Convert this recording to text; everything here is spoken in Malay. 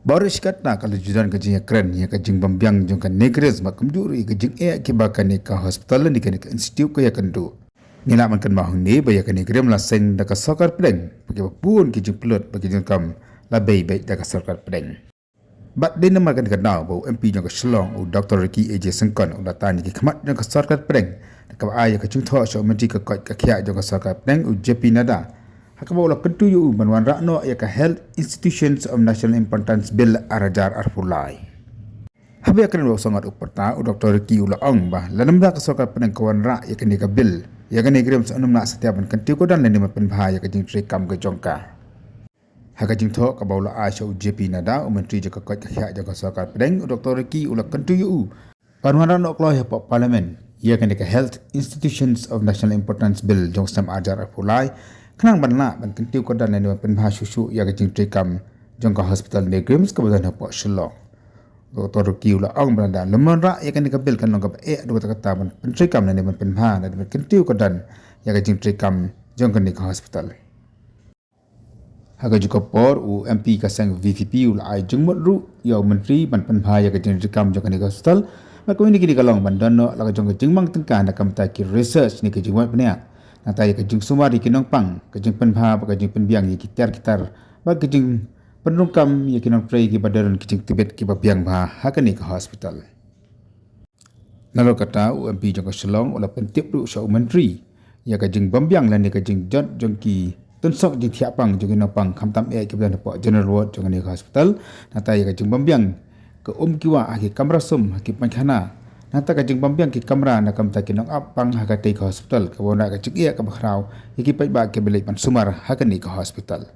Boris kata kalau judan kajing keren ya kajing bambiang jong kan negres makam juri kajing kibakan ka hospital ni kan institute ya kendu. Nila man kan mahung ni baya kan negre melaseng da ka sokar pedeng bagi pun kajing pelot bagi jong kam labai baik da ka sokar pedeng. Bat din nama kan kenal bau MP jong ka Shillong u Dr. Ricky AJ Sengkon u datang ki khamat jong ka sokar pedeng. Ka ai ka chung tho so menti ka kot ka khia jong ka sokar pedeng u JP Nada. Hakabau la kentu yu banwan rakno ya ka Health Institutions of National Importance Bill arajar arpulai. Habi akan bawa sangat uperta u Dr. Ricky ula ong bah lanam da ka sokar pedeng kawan rak ya ka ni ka bill ya ka ni grem sa anum nak setiap ban kentu ko dan leni mapen bahaya ka jing trekam ka jongka. Haka jing tho ka baula a show JP Nada u menteri jaka kot ka khia jaka sokar pedeng u Dr. Ricky ula kentu yu banwan rakno klo ya pak parlimen ya ka ni ka Health Institutions of National Importance Bill jong sam arajar arpulai. Kenang banla ban kentiu ko dan ni pen bha susu ya gajing trekam jong ka hospital ne grims ka badan hapok Shillong. Dr. Kiu la ong beranda lemon ra ya kan ikabil kan nong ka dua kata ban pen trekam ne pen bha na ban kentiu ko dan ya gajing trekam jong ka ni ka hospital. Haga juga por u MP ka sang VVP ul ai jong mot ru ya menteri ban pen bha ya gajing trekam jong ka ni ka hospital. Ma ko ni ki kalong ban dan no la jong ka jingmang tengka na kam ta ki research ni ka jingwat penia. Natai kajing sumari kinong pang kajing penbha kajing penbiang ye kitar ba kajing penungkam ye kinong pray ki badaran kajing tibet ki babiang bha hakani ka hospital. Nalo kata UMP jong ka Shillong ula pentip ru sa menteri ya kajing bambiang lan kajing jot jong ki tunsok jing thiapang jong kinong pang khamtam ki badan po general ward jong ni ka hospital natai kajing bambiang ke kiwa aki kamrasum aki pankhana. Nata kajing bambiang ki kamera na kam takinong apang hakatai ka hospital ka wona ka chikia ka bakhrau iki pai ba ke belai pan sumar hakani ka hospital.